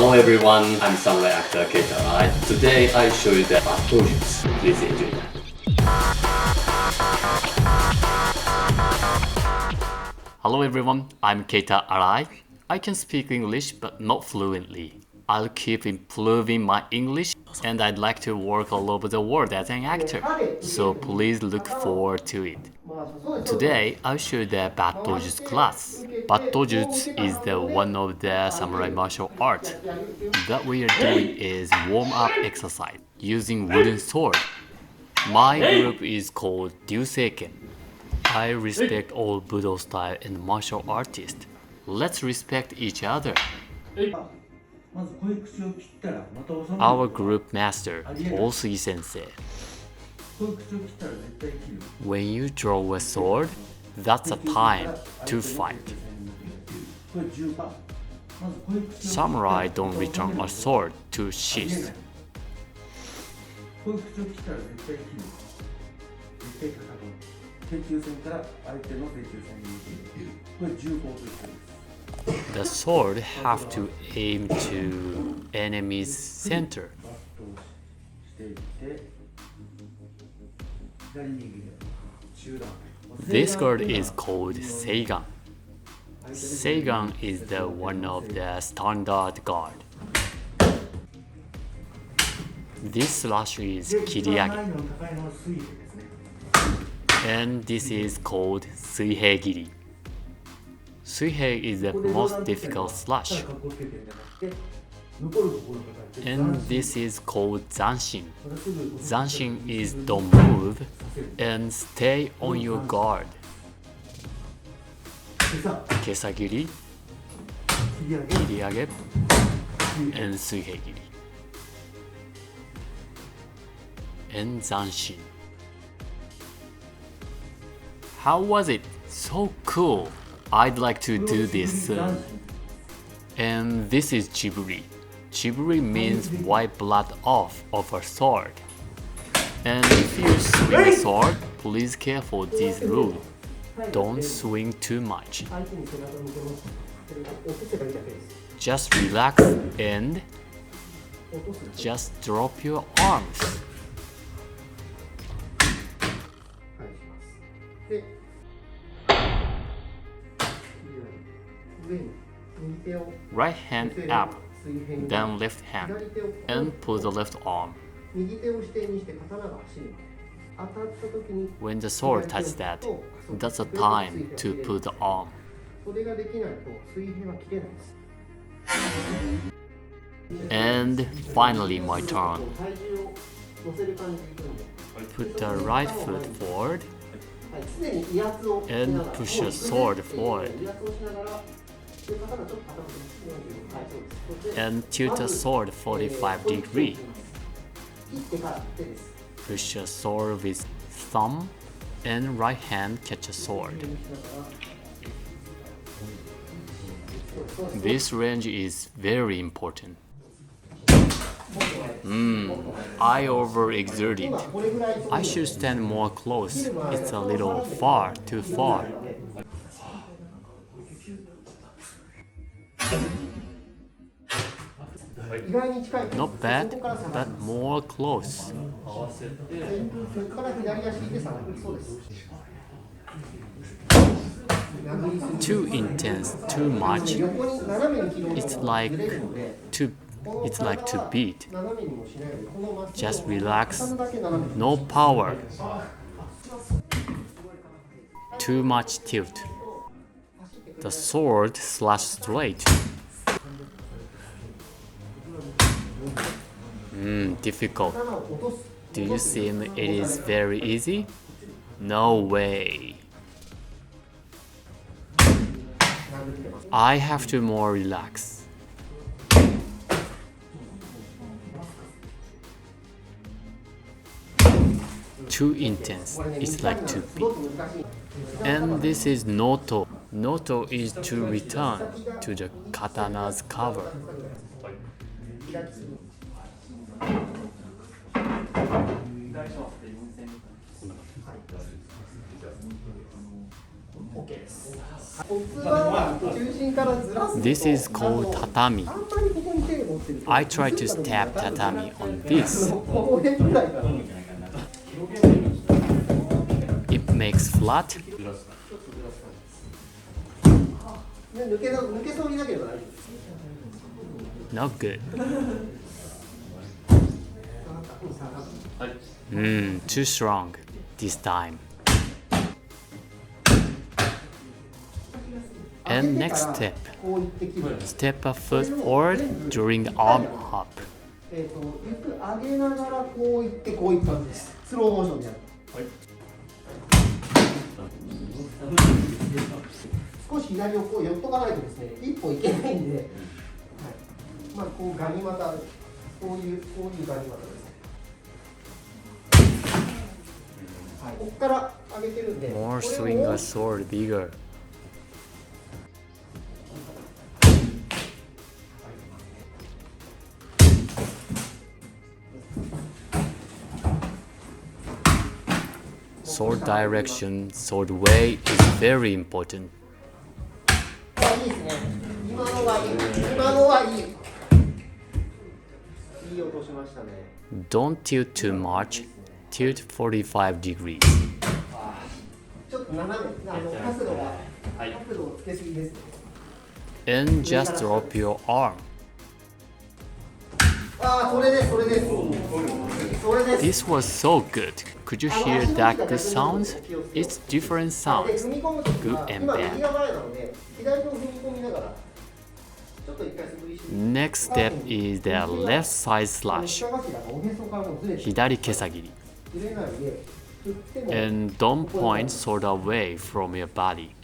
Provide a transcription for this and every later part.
Hello everyone, I'm samurai actor Keita Arai. Today I show you the Batto-Jutsu. Please enjoy that. Hello everyone, I'm Keita Arai. I can speak English but not fluently. I'll keep improving my English and I'd like to work all over the world as an actor. So please look forward to it. Today, I'll show you the Batto-Jutsu class. Batto-Jutsu is the one of the samurai martial art. What we are doing is warm-up exercise using wooden sword. My group is called Ryuseiken. I respect all Budo style and martial artists. Let's respect each other. Our group master, Osugi Sensei. When you draw a sword, that's a time to fight. Samurai don't return a sword to sheath. The sword have to aim to enemy's center. This guard is called Seigan. Seigan is the one of the standard guard. This slash is Kiriage. And this is called Suihei-giri. Suihei is the most difficult slash. And this is called Zanshin. Zanshin is don't move and stay on your guard. Kesagiri, Kiriage, and Suihei-giri. And Zanshin. How was it? So cool! I'd like to do this soon. And this is Jiburi. Jiburi means wipe blood off of a sword. And if you swing a sword, please careful this rule. Don't swing too much. Just relax and just drop your arms. Right hand up, then left hand, and pull the left arm. When the sword touches that, that's a time to pull the arm. And finally my turn. Put the right foot forward and push your sword forward. And tilt the sword 45 degrees. Push your sword with thumb and right hand catch a sword. This range is very important. I overexerted. I should stand more close. It's a little far, too far. Not bad, but more close. Too intense, too much. It's like to beat. Just relax. No power. Too much tilt. The sword slash straight. Difficult. Do you think it is very easy? No way. I have to more relax. Too intense. It's like to beat. And this is Noto. Noto is to return to the katana's cover. This is called tatami. I try to stab tatami on this. It makes flat. Not good. Too strong this time. And next step. Step a foot forward during arm up. ゆっくり上げながらこういってこういった感じです。スローモーションでやる。少し左をこう寄っとかないとですね、一歩いけないんで、はい、まあこうガニ股、こういうガニ股ですね。はい、ここから上げてるんで。More swing a sword bigger. Sword direction, sword way is very important. いいですね。今のはいい。今のはいい。いい音しましたね。Don't tilt too much. Tilt 45 degrees. ちょっと斜め、角度をつけすぎですね。And just drop your arm. それです、それです。それです。 This was so good. Could you hear that good sounds? It's different sounds, good and bad. Next step is the left side slash, 左けさぎり. And don't point sword away from your body.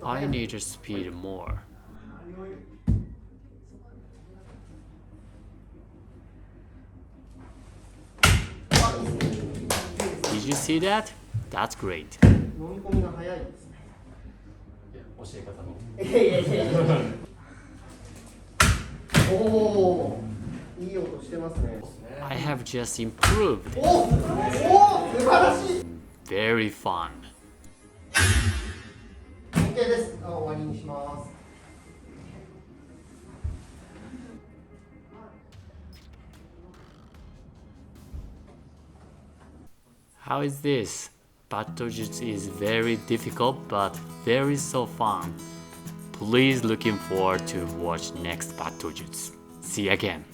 I need to speed more. Did you see that? That's great. 飲み込みが早いですね。教え方の。おお、いい音してますね。I have just improved. 素晴らしい。Very fun. OK です。終わりにします。How is this? Batto-Jutsu is very difficult but very so fun. Please looking forward to watch next Batto-Jutsu. See you again.